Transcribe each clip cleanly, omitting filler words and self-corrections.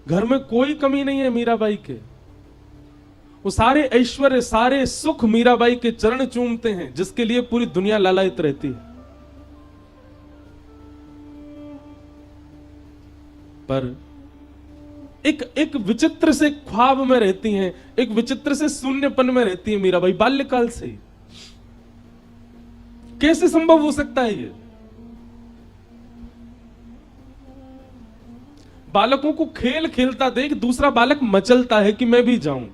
घर में कोई कमी नहीं है मीराबाई के। वो सारे ऐश्वर्य, सारे सुख मीराबाई के चरण चूमते हैं, जिसके लिए पूरी दुनिया लालायित रहती है। पर एक विचित्र से ख्वाब में रहती हैं, एक विचित्र से शून्यपन में रहती है मीराबाई बाल्यकाल से। कैसे संभव हो सकता है ये? बालकों को खेल खेलता देख दूसरा बालक मचलता है कि मैं भी जाऊं,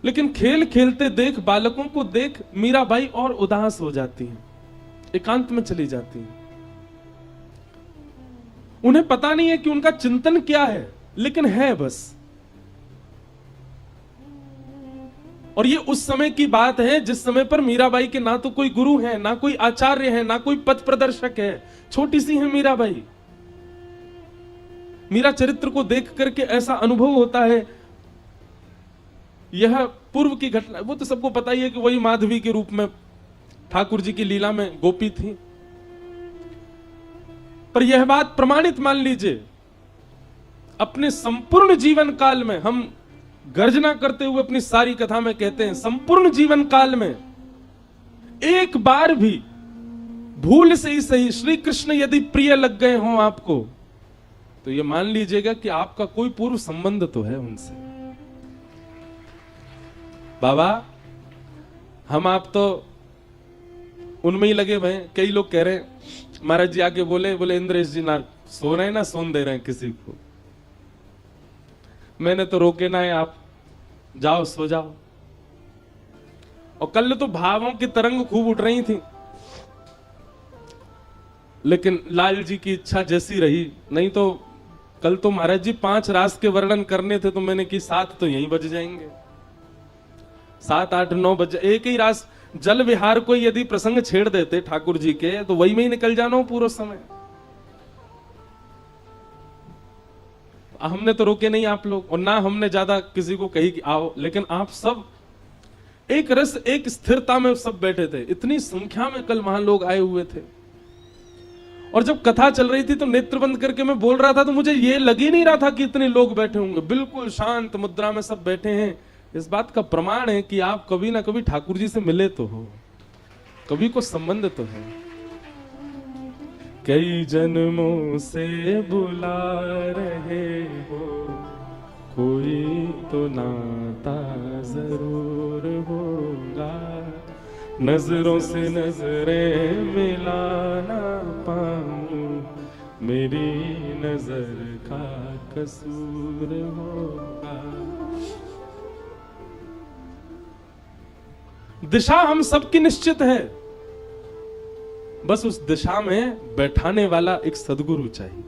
लेकिन खेल खेलते देख, बालकों को देख मीराबाई और उदास हो जाती हैं, एकांत में चली जाती हैं। उन्हें पता नहीं है कि उनका चिंतन क्या है, लेकिन है बस। और ये उस समय की बात है जिस समय पर मीराबाई के ना तो कोई गुरु है, ना कोई आचार्य है, ना कोई पथ प्रदर्शक है। छोटी सी है मीराबाई। मीरा चरित्र को देख करके ऐसा अनुभव होता है, यह पूर्व की घटना। वो तो सबको पता ही है कि वही माधवी के रूप में ठाकुर जी की लीला में गोपी थी। पर यह बात प्रमाणित मान लीजिए, अपने संपूर्ण जीवन काल में, हम गर्जना करते हुए अपनी सारी कथा में कहते हैं, संपूर्ण जीवन काल में एक बार भी भूल से ही सही श्री कृष्ण यदि प्रिय लग गए हों आपको, तो यह मान लीजिएगा कि आपका कोई पूर्व संबंध तो है उनसे। बाबा, हम आप तो उनमें ही लगे हुए हैं। कई लोग कह रहे हैं, महाराज जी आके बोले इंद्रेश जी ना सो रहे हैं, ना सोन दे रहे हैं किसी को। मैंने तो रोके ना है, आप जाओ सो जाओ। और कल तो भावों की तरंग खूब उठ रही थी, लेकिन लाल जी की इच्छा जैसी रही। नहीं तो कल तो महाराज जी 5 रास के वर्णन करने थे, तो मैंने की 7 तो यहीं बज जाएंगे, 7, 8, 9 बज। एक ही रास जल विहार को यदि प्रसंग छेड़ देते ठाकुर जी के, तो वही में ही निकल जाना हो पूरा समय। हमने तो रोके नहीं आप लोग, और ना हमने ज्यादा किसी को कही कि आओ, लेकिन आप सब एक रस, एक स्थिरता में सब बैठे थे। इतनी संख्या में कल वहां लोग आए हुए थे। और जब कथा चल रही थी तो नेत्र बंद करके मैं बोल रहा था, तो मुझे ये लग ही नहीं रहा था कि इतने लोग बैठे होंगे। बिल्कुल शांत मुद्रा में सब बैठे हैं। इस बात का प्रमाण है कि आप कभी ना कभी ठाकुर जी से मिले तो हो, कभी को संबंध तो है। कई जन्मों से बुला रहे हो, कोई तो नाता जरूर होगा। नजरों से नजरें मिला ना पाऊं, मेरी नजर का कसूर होगा। दिशा हम सबकी निश्चित है, बस उस दिशा में बैठाने वाला एक सदगुरु चाहिए।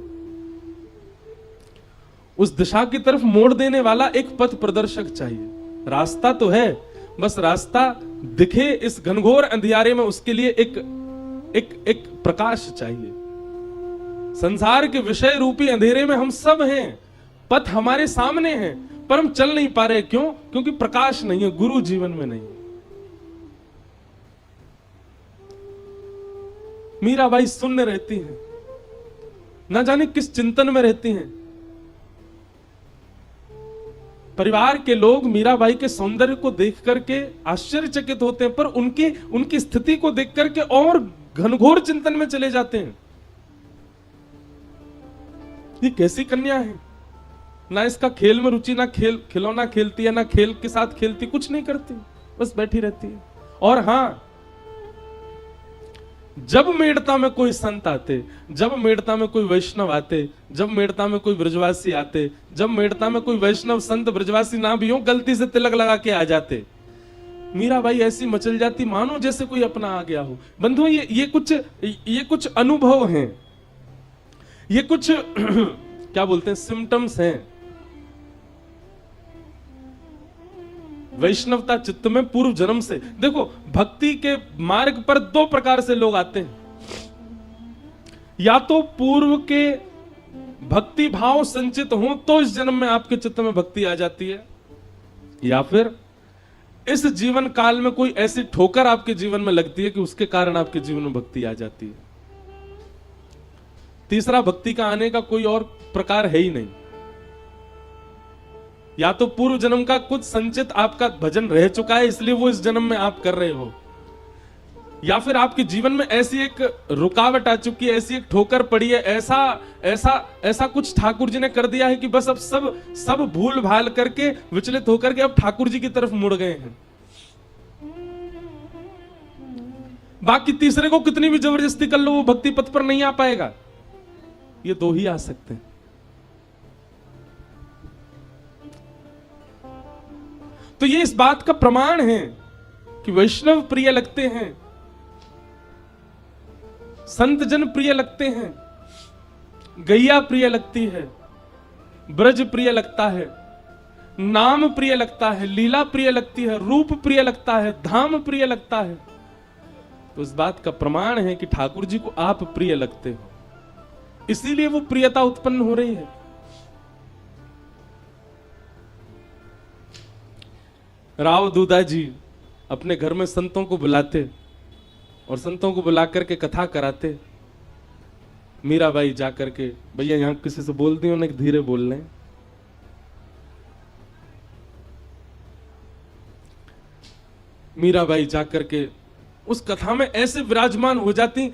उस दिशा की तरफ मोड़ देने वाला एक पथ प्रदर्शक चाहिए। रास्ता तो है, बस रास्ता दिखे इस घनघोर अंधियारे में, उसके लिए एक प्रकाश चाहिए। संसार के विषय रूपी अंधेरे में हम सब हैं, पथ हमारे सामने है, पर हम चल नहीं पा रहे। क्यों? क्योंकि प्रकाश नहीं है, गुरु जीवन में नहीं। मीराबाई शून्य रहती हैं, ना जाने किस चिंतन में रहती हैं। परिवार के लोग मीराबाई के सौंदर्य को देख करके आश्चर्यचकित होते हैं, पर उनकी स्थिति को देख करके और घनघोर चिंतन में चले जाते हैं। ये कैसी कन्या है, ना इसका खेल में रुचि, ना खिलौना खेलती है, ना खेल के साथ खेलती, कुछ नहीं करती, बस बैठी रहती है। और हां, जब मेड़ता में कोई संत आते, जब मेड़ता में कोई वैष्णव आते, जब मेड़ता में कोई ब्रजवासी आते, जब मेड़ता में कोई वैष्णव संत ब्रजवासी ना भी हो, गलती से तिलक लगा के आ जाते, मीराबाई ऐसी मचल जाती मानो जैसे कोई अपना आ गया हो। बंधुओं, ये कुछ अनुभव हैं, ये कुछ क्या बोलते हैं, सिम्टम्स हैं वैष्णवता चित्त में पूर्व जन्म से। देखो, भक्ति के मार्ग पर 2 प्रकार से लोग आते हैं। या तो पूर्व के भक्ति भाव संचित हो तो इस जन्म में आपके चित्त में भक्ति आ जाती है, या फिर इस जीवन काल में कोई ऐसी ठोकर आपके जीवन में लगती है कि उसके कारण आपके जीवन में भक्ति आ जाती है। तीसरा भक्ति का आने का कोई और प्रकार है ही नहीं। या तो पूर्व जन्म का कुछ संचित आपका भजन रह चुका है, इसलिए वो इस जन्म में आप कर रहे हो, या फिर आपके जीवन में ऐसी एक रुकावट आ चुकी है, ऐसी एक ठोकर पड़ी है, ऐसा ऐसा ऐसा कुछ ठाकुर जी ने कर दिया है कि बस अब सब भूल भाल करके विचलित होकर के अब ठाकुर जी की तरफ मुड़ गए हैं। बाकी तीसरे को कितनी भी जबरदस्ती कर लो, वो भक्ति पथ पर नहीं आ पाएगा। ये दो ही आ सकते हैं। तो ये इस बात का प्रमाण है कि वैष्णव प्रिय लगते हैं, संत जन प्रिय लगते हैं, गैया प्रिय लगती है, ब्रज प्रिय लगता है, नाम प्रिय लगता है, लीला प्रिय लगती है, रूप प्रिय लगता है, धाम प्रिय लगता है। तो इस बात का प्रमाण है कि ठाकुर जी को आप प्रिय लगते हो, इसीलिए वो प्रियता उत्पन्न हो रही है। राव दूधा जी अपने घर में संतों को बुलाते और संतों को बुला करके कथा कराते। मीराबाई जाकर के, भैया यहां किसी से बोल दी उन्हें धीरे बोल लें। मीराबाई जाकर के उस कथा में ऐसे विराजमान हो जाती,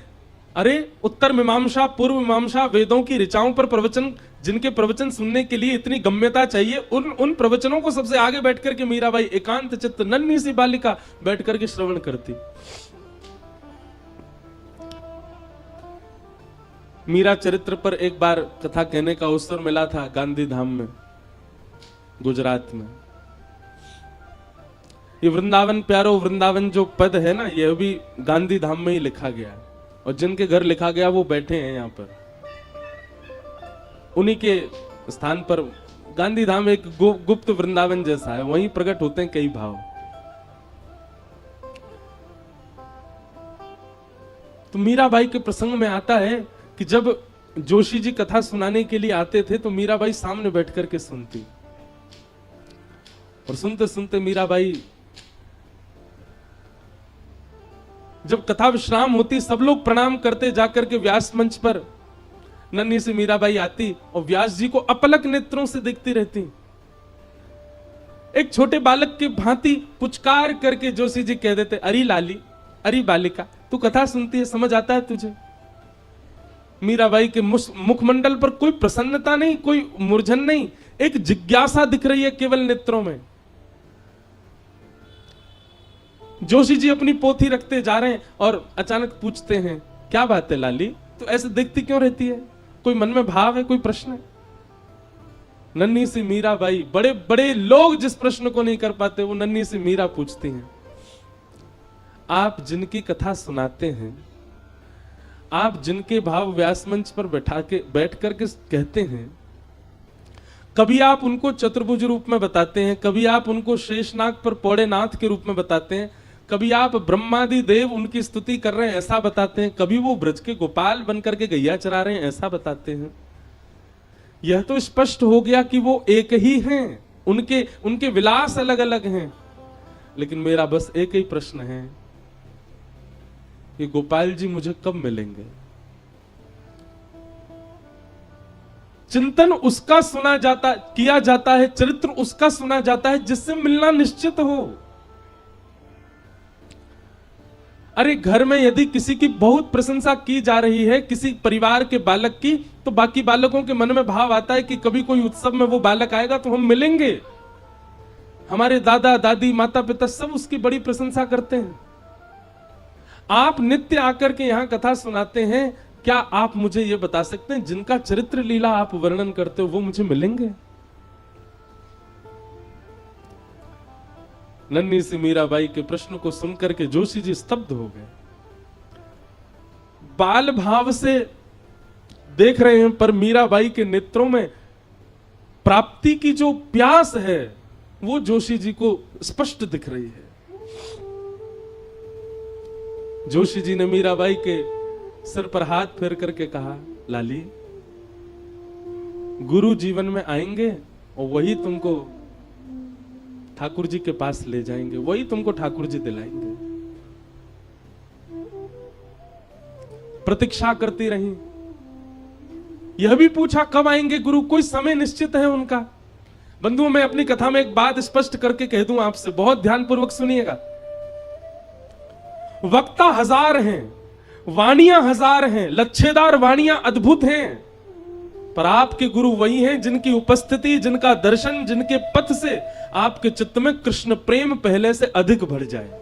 अरे उत्तर मीमांसा पूर्व मीमांसा वेदों की ऋचाओं पर प्रवचन, जिनके प्रवचन सुनने के लिए इतनी गम्यता चाहिए, उन प्रवचनों को सबसे आगे बैठ करके मीराबाई एकांत चित्त नन्ही सी बालिका बैठ करके श्रवण करती। मीरा चरित्र पर एक बार कथा कहने का अवसर मिला था गांधी धाम में, गुजरात में। ये वृंदावन प्यारो वृंदावन जो पद है ना, ये भी गांधी धाम में ही लिखा गया है, और जिनके घर लिखा गया वो बैठे हैं यहाँ पर। उन्हीं के स्थान पर गांधी धाम एक गुप्त वृंदावन जैसा है, वहीं प्रकट होते हैं कई भाव। तो मीराबाई के प्रसंग में आता है कि जब जोशी जी कथा सुनाने के लिए आते थे तो मीराबाई सामने बैठ करके सुनती, और सुनते सुनते मीराबाई, जब कथा विश्राम होती सब लोग प्रणाम करते, जाकर के व्यास मंच पर नन्ही से मीराबाई आती और व्यास जी को अपलक नेत्रों से देखती रहती। एक छोटे बालक के भांति पुचकार करके जोशी जी कह देते, अरे लाली, अरे बालिका, तू कथा सुनती है, समझ आता है तुझे? मीराबाई के मुखमंडल पर कोई प्रसन्नता नहीं, कोई मूर्छन नहीं, एक जिज्ञासा दिख रही है केवल नेत्रों में। जोशी जी अपनी पोथी रखते जा रहे हैं और अचानक पूछते हैं, क्या बात है लाली, तो ऐसे देखती क्यों रहती है? कोई मन में भाव है, कोई प्रश्न है? नन्ही सी मीराबाई, बड़े बड़े लोग जिस प्रश्न को नहीं कर पाते वो नन्ही सी मीरा पूछती हैं। आप जिनकी कथा सुनाते हैं, आप जिनके भाव व्यास मंच पर बैठ करके कहते हैं, कभी आप उनको चतुर्भुज रूप में बताते हैं, कभी आप उनको शेषनाग पर पौड़े नाथ के रूप में बताते हैं, कभी आप ब्रह्मादि देव उनकी स्तुति कर रहे हैं ऐसा बताते हैं, कभी वो ब्रज के गोपाल बन करके गैया चरा रहे हैं ऐसा बताते हैं। यह तो स्पष्ट हो गया कि वो एक ही हैं, उनके विलास अलग अलग हैं। लेकिन मेरा बस एक ही प्रश्न है कि गोपाल जी मुझे कब मिलेंगे? चिंतन उसका किया जाता है, चरित्र उसका सुना जाता है जिससे मिलना निश्चित हो। अरे घर में यदि किसी की बहुत प्रशंसा की जा रही है, किसी परिवार के बालक की, तो बाकी बालकों के मन में भाव आता है कि कभी कोई उत्सव में वो बालक आएगा तो हम मिलेंगे। हमारे दादा दादी माता पिता सब उसकी बड़ी प्रशंसा करते हैं। आप नित्य आकर के यहां कथा सुनाते हैं, क्या आप मुझे यह बता सकते हैं जिनका चरित्र लीला आप वर्णन करते हो वो मुझे मिलेंगे? नन्ही सी मीराबाई के प्रश्न को सुनकर के जोशी जी स्तब्ध हो गए। बाल भाव से देख रहे हैं, पर मीराबाई के नेत्रों में प्राप्ति की जो प्यास है वो जोशी जी को स्पष्ट दिख रही है। जोशी जी ने मीराबाई के सिर पर हाथ फेर करके कहा, लाली, गुरु जीवन में आएंगे और वही तुमको ठाकुर जी के पास ले जाएंगे, वही तुमको ठाकुर जी दिलाएंगे। प्रतीक्षा करती रही, यह भी पूछा कब आएंगे गुरु, कोई समय निश्चित है उनका? बंधुओं, मैं अपनी कथा में एक बात स्पष्ट करके कह दूं आपसे, बहुत ध्यानपूर्वक सुनिएगा। वक्ता हजार हैं, वाणियां हजार हैं, लच्छेदार वाणियां अद्भुत हैं, पर आपके गुरु वही हैं जिनकी उपस्थिति, जिनका दर्शन, जिनके पथ से आपके चित्त में कृष्ण प्रेम पहले से अधिक बढ़ जाए।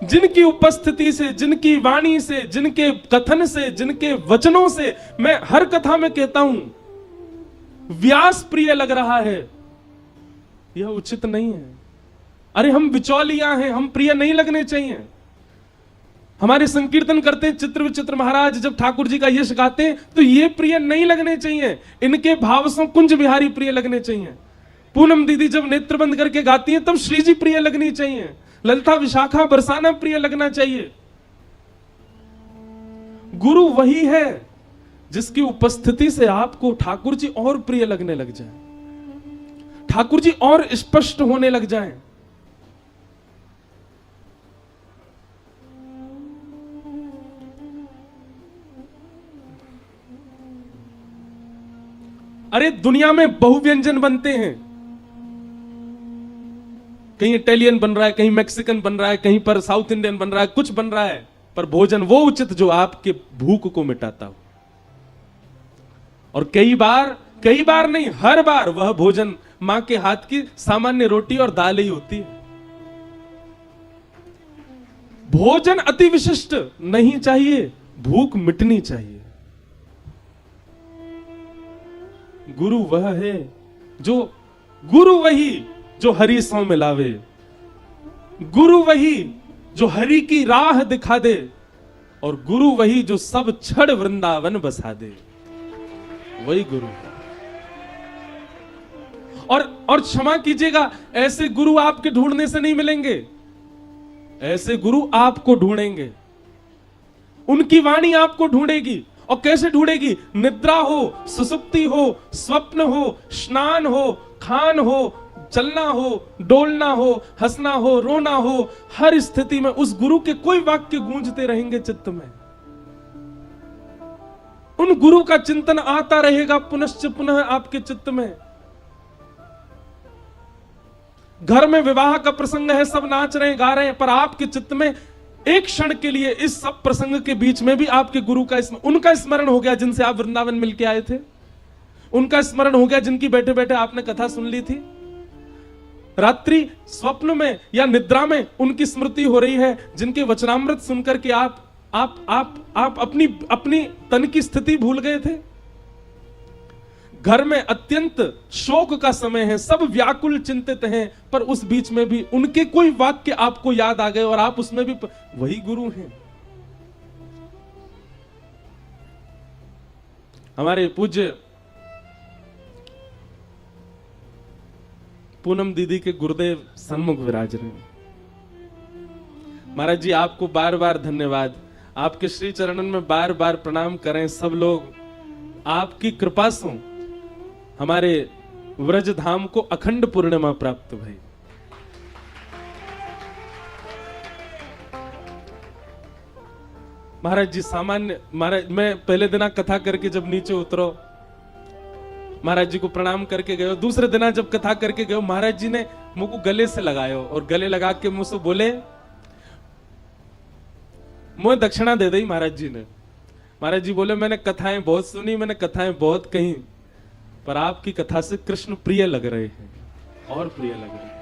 जिनकी उपस्थिति से, जिनकी वाणी से, जिनके कथन से, जिनके वचनों से, मैं हर कथा में कहता हूं, व्यास प्रिय लग रहा है, यह उचित नहीं है। अरे हम बिचौलिया हैं, हम प्रिय नहीं लगने चाहिए। हमारे संकीर्तन करते चित्र विचित्र महाराज जब ठाकुर जी का यश गाते हैं तो ये प्रिय नहीं लगने चाहिए, इनके भाव से कुंज बिहारी प्रिय लगने चाहिए। पूनम दीदी जब नेत्र बंद करके गाती हैं तब श्री जी प्रिय लगनी चाहिए, ललिता विशाखा बरसाना प्रिय लगना चाहिए। गुरु वही है जिसकी उपस्थिति से आपको ठाकुर जी और प्रिय लगने लग जाए, ठाकुर जी और स्पष्ट होने लग जाएं। अरे दुनिया में बहुव्यंजन बनते हैं, कहीं इटालियन बन रहा है, कहीं मैक्सिकन बन रहा है, कहीं पर साउथ इंडियन बन रहा है, कुछ बन रहा है, पर भोजन वो उचित जो आपके भूख को मिटाता हो। और कई बार नहीं, हर बार वह भोजन मां के हाथ की सामान्य रोटी और दाल ही होती है। भोजन अति विशिष्ट नहीं चाहिए, भूख मिटनी चाहिए। गुरु वह है गुरु वही जो हरि सौ मिलावे, गुरु वही जो हरि की राह दिखा दे, और गुरु वही जो सब छड़ वृंदावन बसा दे, वही गुरु है। और क्षमा कीजिएगा, ऐसे गुरु आपके ढूंढने से नहीं मिलेंगे, ऐसे गुरु आपको ढूंढेंगे, उनकी वाणी आपको ढूंढेगी। और कैसे ढूंढेगी? निद्रा हो, सुसुप्ति हो, स्वप्न हो, स्नान हो, खान हो, चलना हो, डोलना हो, हंसना हो, रोना हो, हर स्थिति में उस गुरु के कोई वाक्य गूंजते रहेंगे चित्त में। उन गुरु का चिंतन आता रहेगा पुनश्च पुनः आपके चित्त में। घर में विवाह का प्रसंग है, सब नाच रहे हैं, गा रहे हैं, पर आपके चित्त में एक क्षण के लिए इस सब प्रसंग के बीच में भी आपके गुरु का उनका स्मरण हो गया, जिनसे आप वृंदावन मिलके आए थे। उनका स्मरण हो गया जिनकी बैठे बैठे आपने कथा सुन ली थी। रात्रि स्वप्न में या निद्रा में उनकी स्मृति हो रही है, जिनके वचनामृत सुनकर के आप अपनी तन की स्थिति भूल गए थे। घर में अत्यंत शोक का समय है, सब व्याकुल चिंतित हैं, पर उस बीच में भी उनके कोई वाक्य आपको याद आ गए और आप उसमें भी वही गुरु हैं। हमारे पूज्य पूनम दीदी के गुरुदेव सन्मुख विराज रहे। महाराज जी आपको बार बार धन्यवाद, आपके श्री चरणन में बार बार प्रणाम करें सब लोग। आपकी कृपा से हमारे व्रज धाम को अखंड पूर्णिमा प्राप्त भई। महाराज जी सामान्य, महाराज मैं पहले दिना कथा करके जब नीचे उतरो, महाराज जी को प्रणाम करके गए। दूसरे दिना जब कथा करके गए, महाराज जी ने मुंह को गले से लगायो और गले लगा के मुझसे बोले, मुझे दक्षिणा दे दी महाराज जी ने। महाराज जी बोले, मैंने कथाएं बहुत सुनी, मैंने कथाएं बहुत कही, पर आपकी कथा से कृष्ण प्रिय लग रहे हैं और प्रिय लग रहे हैं।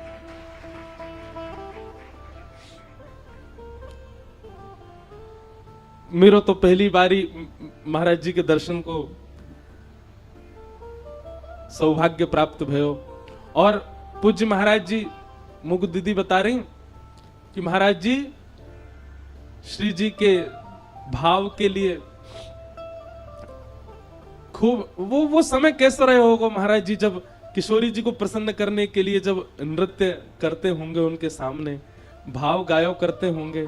मेरे तो पहली बारी महाराज जी के दर्शन को सौभाग्य प्राप्त भयो। और पूज्य महाराज जी, मुकुट दीदी बता रही कि महाराज जी श्री जी के भाव के लिए खूब वो समय कैसा रहे होगा महाराज जी, जब किशोरी जी को प्रसन्न करने के लिए जब नृत्य करते होंगे, उनके सामने भाव गायो करते होंगे।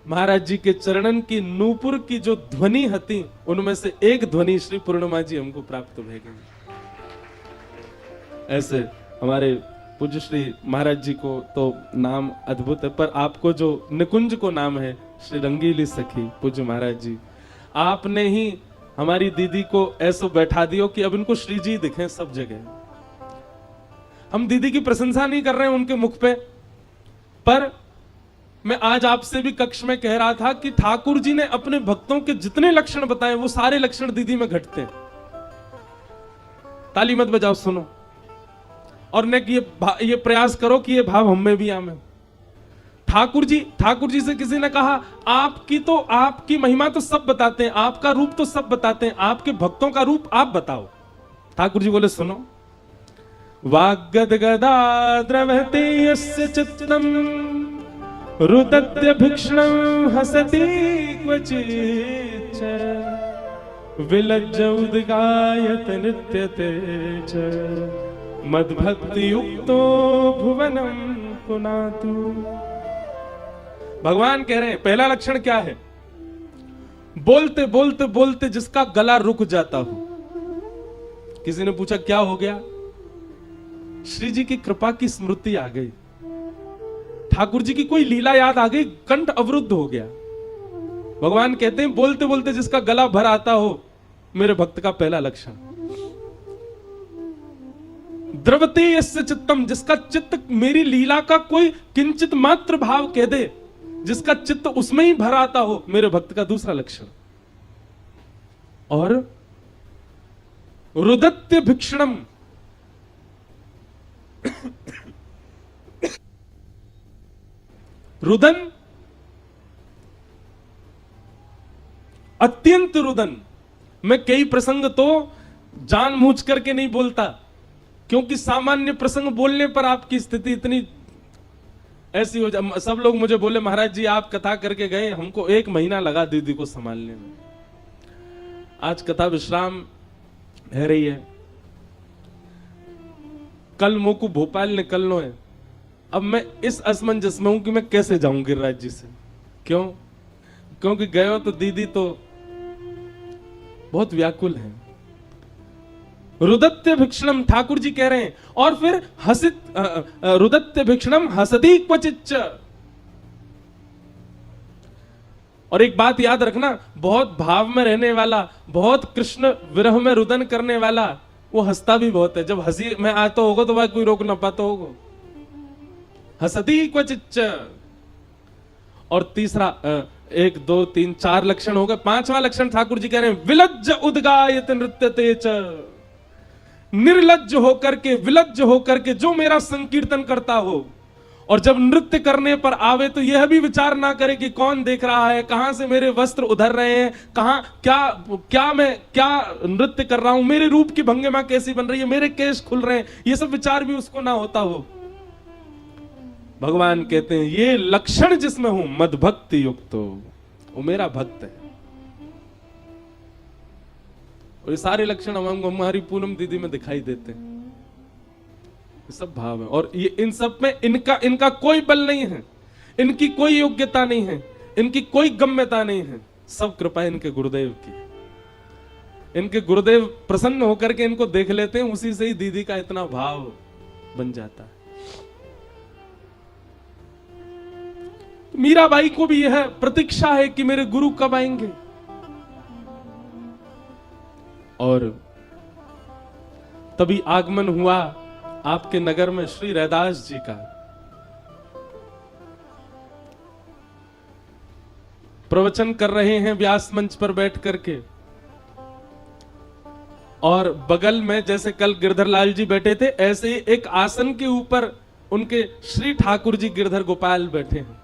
महाराज जी के चरणन की नूपुर की जो ध्वनि हती, उनमें से एक ध्वनि श्री पूर्णिमा जी हमको प्राप्त भय गई। ऐसे हमारे पूज्य श्री महाराज जी को तो नाम अद्भुत है, पर आपको जो निकुंज को नाम है श्री रंगीली सखी पूज्य महाराज जी, आपने ही हमारी दीदी को ऐसो बैठा दियो कि अब इनको श्री जी दिखे सब जगह। हम दीदी की प्रशंसा नहीं कर रहे हैं उनके मुख पे, पर मैं आज आपसे भी कक्ष में कह रहा था कि ठाकुर जी ने अपने भक्तों के जितने लक्षण बताए वो सारे लक्षण दीदी में घटते हैं। ताली मत बजाओ, सुनो, और ने ये प्रयास करो कि ये भाव हम में भी आवे। ठाकुर जी से किसी ने कहा, आपकी महिमा तो सब बताते हैं, आपका रूप तो सब बताते हैं, आपके भक्तों का रूप आप बताओ। ठाकुर जी बोले, सुनो, वाग्गदगदा द्रवते यस्य चित्तम रुदत्य भिक्षणं हसति क्वचिच्च विलज्ज उद्गायत नृत्यते च मद्भक्ति युक्तो भुवनम पुनातु। भगवान कह रहे हैं पहला लक्षण क्या है? बोलते बोलते बोलते जिसका गला रुक जाता हो। किसी ने पूछा क्या हो गया? श्री जी की कृपा की स्मृति आ गई, ठाकुर जी की कोई लीला याद आ गई, कंठ अवरुद्ध हो गया। भगवान कहते हैं बोलते बोलते जिसका गला भर आता हो, मेरे भक्त का पहला लक्षण। द्रवते यस्य चित्तम, जिसका चित्त मेरी लीला का कोई किंचित मात्र भाव कह दे, जिसका चित्त उसमें ही भर आता हो, मेरे भक्त का दूसरा लक्षण। और रुदत्य भिक्षणम, रुदन, अत्यंत रुदन। मैं कई प्रसंग तो जानबूझ करके नहीं बोलता, क्योंकि सामान्य प्रसंग बोलने पर आपकी स्थिति इतनी ऐसी हो जाए। सब लोग मुझे बोले, महाराज जी आप कथा करके गए, हमको 1 महीना लगा दीदी को संभालने में। आज कथा विश्राम है रही है, कल मोकू भोपाल निकलना है। अब मैं इस असमंजस में हूं कि मैं कैसे जाऊं गिरिराज जी से। क्यों? क्योंकि गए हो तो दीदी तो बहुत व्याकुल है। रुदत्य भिक्षणम, ठाकुर जी कह रहे हैं, और फिर हसित रुदत्य भिक्षणम हसती क्वचिच्च। और एक बात याद रखना, बहुत भाव में रहने वाला, बहुत कृष्ण विरह में रुदन करने वाला, वो हंसता भी बहुत है। जब हंसी में आता होगा तो भाई कोई रोक ना पाता होगा। हसती क्वचिच्च। और तीसरा 1 2 3 4 लक्षण हो गए। 5वां लक्षण ठाकुर जी कह रहे हैं, विलज्ज उद्गायत नृत्यते च। निर्लज्ज होकर के, विलज्ज होकर के जो मेरा संकीर्तन करता हो, और जब नृत्य करने पर आवे तो यह भी विचार ना करे कि कौन देख रहा है, कहां से मेरे वस्त्र उधर रहे हैं, कहां क्या मैं क्या नृत्य कर रहा हूं, मेरे रूप की भंगिमा कैसी बन रही है, मेरे केश खुल रहे हैं, ये सब विचार भी उसको ना होता हो। भगवान कहते हैं ये लक्षण जिसमें हूं मद्भक्ति युक्त हो, वो मेरा भक्त है। और ये सारे लक्षण हमारी पूनम दीदी में दिखाई देते हैं। ये सब भाव है, और ये इन सब में इनका कोई बल नहीं है, इनकी कोई योग्यता नहीं है, इनकी कोई गम्यता नहीं है। सब कृपा इनके गुरुदेव की। इनके गुरुदेव प्रसन्न होकर के इनको देख लेते हैं, उसी से ही दीदी का इतना भाव बन जाता है। मीराबाई को भी यह प्रतीक्षा है कि मेरे गुरु कब आएंगे। और तभी आगमन हुआ आपके नगर में श्री रैदास जी का। प्रवचन कर रहे हैं व्यास मंच पर बैठ करके, और बगल में जैसे कल गिरधर लाल जी बैठे थे, ऐसे ही एक आसन के ऊपर उनके श्री ठाकुर जी गिरधर गोपाल बैठे हैं।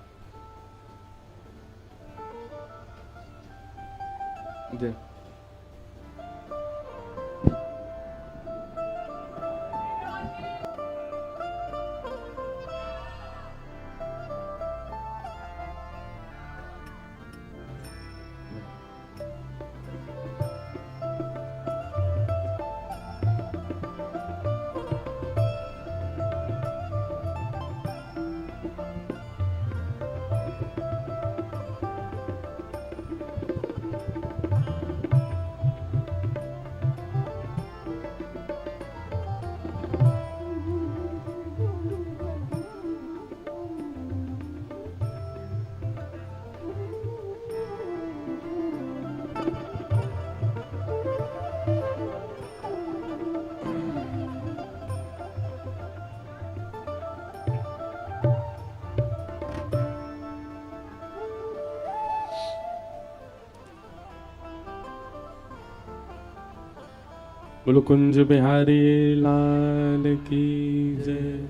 बोलो कुंज बिहारी लाल की जय।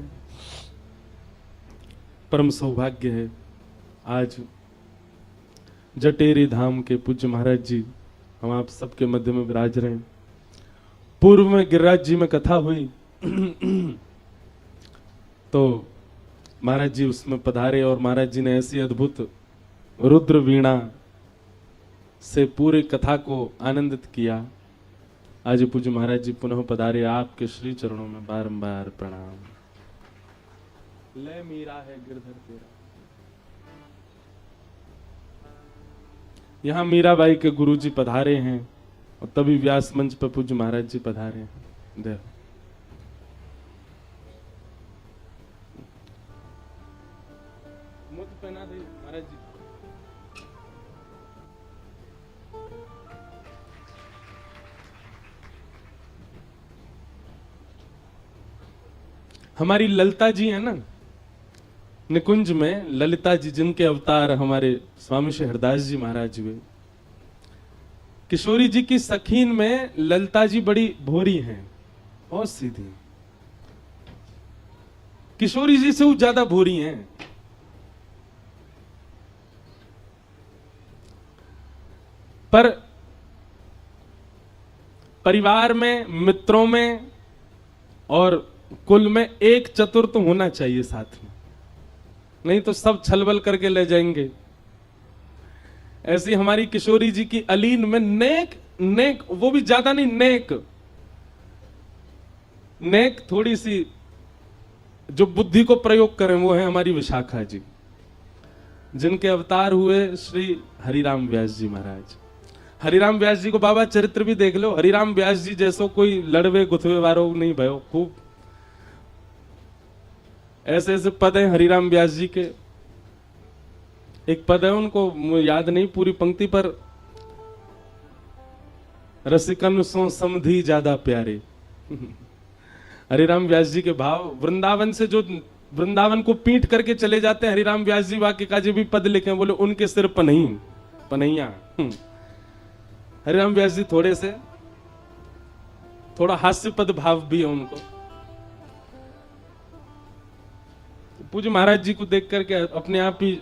परम सौभाग्य है आज जटेरी धाम के पूज्य महाराज जी हम आप सबके मध्य में विराज रहे हैं। पूर्व में गिरिराज जी में कथा हुई तो महाराज जी उसमें पधारे और महाराज जी ने ऐसी अद्भुत रुद्र वीणा से पूरी कथा को आनंदित किया। आज पूज्य महाराज जी पुनः पधारे, आपके श्री चरणों में बारंबार प्रणाम। ले मीरा है गिरधर तेरा। यहां मीराबाई के गुरुजी पधारे हैं और तभी व्यास मंच पर पूज्य महाराज जी पधारे हैं। देखो मुझ पहना दे महाराज जी। हमारी ललिता जी है ना निकुंज में, ललिता जी जिनके अवतार हमारे स्वामी श्री हरदास जी महाराज हुए। किशोरी जी की सखीन में ललिता जी बड़ी भोरी हैं, बहुत सीधी। किशोरी जी से वो ज्यादा भोरी हैं। पर परिवार में, मित्रों में और कुल में एक चतुर तो होना चाहिए साथ में, नहीं तो सब छलबल करके ले जाएंगे। ऐसी हमारी किशोरी जी की अलीन में नेक नेक, वो भी ज्यादा नहीं, नेक नेक थोड़ी सी जो बुद्धि को प्रयोग करें वो है हमारी विशाखा जी, जिनके अवतार हुए श्री हरिराम व्यास जी महाराज। हरिराम व्यास जी को बाबा चरित्र भी देख लो। हरिराम व्यास जी जैसो कोई लड़वे गुथवे वारो नहीं भयो। खूब ऐसे ऐसे पद हैं हरिराम व्यास जी के। एक पद है उनको याद नहीं पूरी पंक्ति पर, रसिकन सो समधी ज्यादा प्यारे। हरिराम व्यास जी के भाव, वृंदावन से जो वृंदावन को पीट करके चले जाते हैं हरिराम व्यास जी, वाक्य का जी भी पद लिखे, बोले उनके सिर पनही पनैया। हरिराम व्यास जी थोड़ा हास्य पद भाव भी है उनको। पूज्य महाराज जी को देख करके अपने आप ही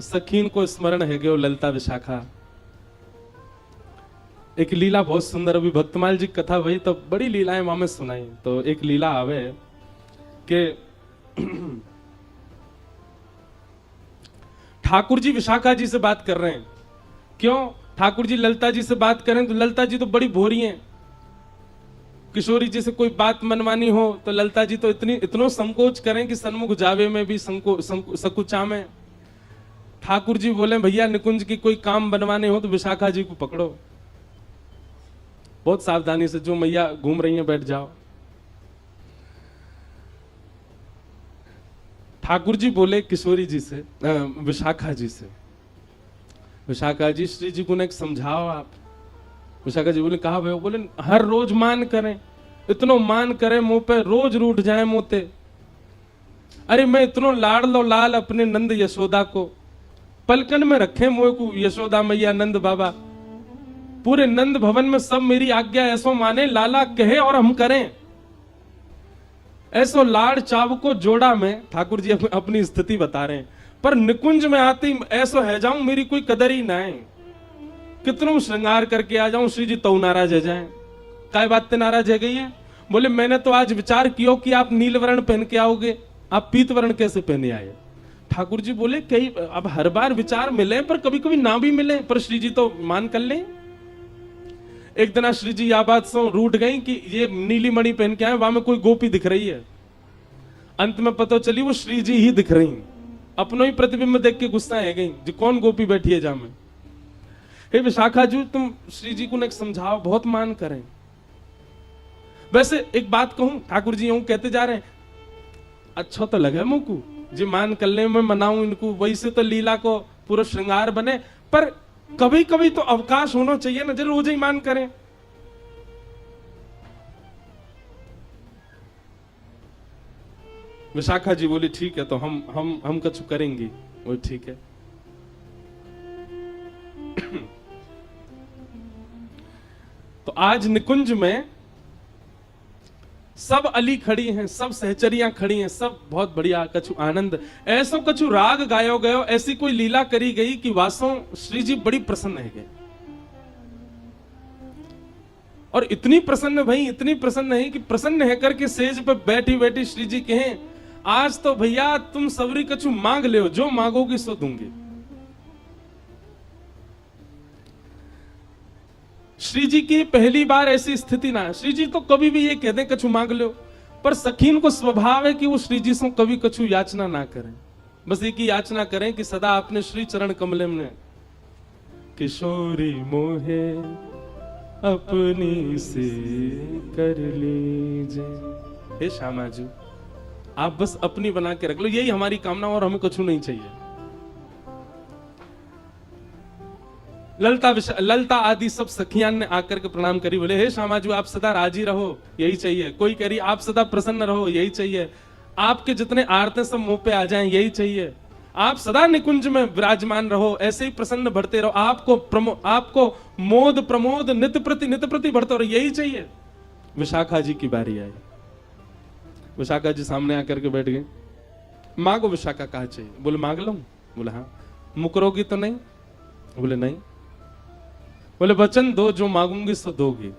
सखीन को स्मरण है गयो, ललिता विशाखा। एक लीला बहुत सुंदर, अभी भक्तमाल जी कथा भई तो बड़ी लीलाएं वहां में सुनाई। तो एक लीला आवे कि ठाकुर जी विशाखा जी से बात कर रहे हैं। क्यों ठाकुर जी ललिता जी से बात करें तो ललिता जी तो बड़ी भोरी हैं। किशोरी जी से कोई बात मनवानी हो तो ललिता जी तो इतनो संकोच करें कि सन्मुख जावे में भी सकुचा में। ठाकुर जी बोले भैया निकुंज की कोई काम बनवाने हो तो विशाखा जी को पकड़ो, बहुत सावधानी से, जो मैया घूम रही हैं बैठ जाओ। ठाकुर जी बोले किशोरी जी से, विशाखा जी से, विशाखा जी श्री जी को एक समझाओ आप। विशाखा जी बोले कहा भाई? बोले हर रोज मान करें, इतनो मान करें मुंह पे रोज रूठ जाए मोते। अरे मैं इतनो लाड़ लो लाल अपने नंद यशोदा को, पलकन में रखे मुझे को यशोदा मैया नंद बाबा, पूरे नंद भवन में सब मेरी आज्ञा ऐसो माने, लाला कहे और हम करें। ऐसो लाड़ चाव को जोड़ा में, ठाकुर जी अपनी स्थिति बता रहे हैं। पर निकुंज में आती ऐसो है जाऊं मेरी कोई कदर ही ना है, कितनों श्रृंगार करके आ जाऊं श्री जी तो नाराज है जाए। काय बात ते नाराज है गई है? बोले मैंने तो आज विचार किया कि आप नील वर्ण पहन के आओगे, आप पीत वर्ण कैसे पहने आए? ठाकुर जी बोले कई अब हर बार विचार मिले पर कभी कभी ना भी मिले, पर श्री जी तो मान कर ले। एक दिन श्री जी यह बात सो रूठ गई कि ये नीली मणि पहन के आए, वहां में कोई गोपी दिख रही है। अंत में पता चली वो श्री जी ही दिख रही, अपनों ही प्रतिबिंब देख के गुस्सा है गई जी कौन गोपी बैठी है जा में। हे विशाखा जी तुम श्री जी को समझाओ, बहुत मान करें। वैसे एक बात कहूं, ठाकुर जी यूं कहते जा रहे हैं, अच्छा तो लगे मुझको जी मान कर ले, मैं मनाऊं इनको, वैसे तो लीला को पूरा श्रृंगार बने, पर कभी कभी तो अवकाश होना चाहिए ना, जरूर रोज ही मान करें। विशाखा जी बोली ठीक है, तो हम कछु करेंगे। वो ठीक है। तो आज निकुंज में सब अली खड़ी हैं, सब सहचरियां खड़ी हैं, सब बहुत बढ़िया कछु आनंद ऐसो कछु राग गायो गयो, ऐसी कोई लीला करी गई कि वासों श्री जी बड़ी प्रसन्न है गए। और इतनी प्रसन्न भाई, इतनी प्रसन्न है कि प्रसन्न है करके सेज पे बैठी बैठी श्री जी कहें, आज तो भैया तुम सबरी कछु मांग ले, जो मांगोगी सो दूंगी। श्री जी की पहली बार ऐसी स्थिति ना है। श्री जी तो कभी भी ये कह दें कछु मांग लो, पर सखीन को स्वभाव है कि वो श्री जी से कभी कछु याचना ना करें, बस एक ही याचना करें कि सदा अपने श्री चरण कमले में किशोरी मोहे अपनी से कर लीजिए। हे श्यामाजू, आप बस अपनी बना के रख लो, यही हमारी कामना, और हमें कुछ नहीं चाहिए। ललता आदि सब सखियान ने आकर के प्रणाम करी, बोले हे श्यामाजू आप सदा राजी रहो, यही चाहिए। कोई कह रही आप सदा प्रसन्न रहो, यही चाहिए। आपके जितने आरते सब मुंह पे आ जाएं, यही चाहिए। आप सदा निकुंज में विराजमान रहो, ऐसे ही प्रसन्न बढ़ते रहो, आपको मोद प्रमोद नित्य प्रति बढ़ते रहो, यही चाहिए। विशाखा जी की बारी आई। विशाखा जी सामने आकर के बैठ गए। मांगो विशाखा, कहा चाहिए? बोले मांग लो। बोले हाँ। मुकरोगी तो नहीं? बोले नहीं। बोले वचन दो, जो मांगूंगी सो दोगी।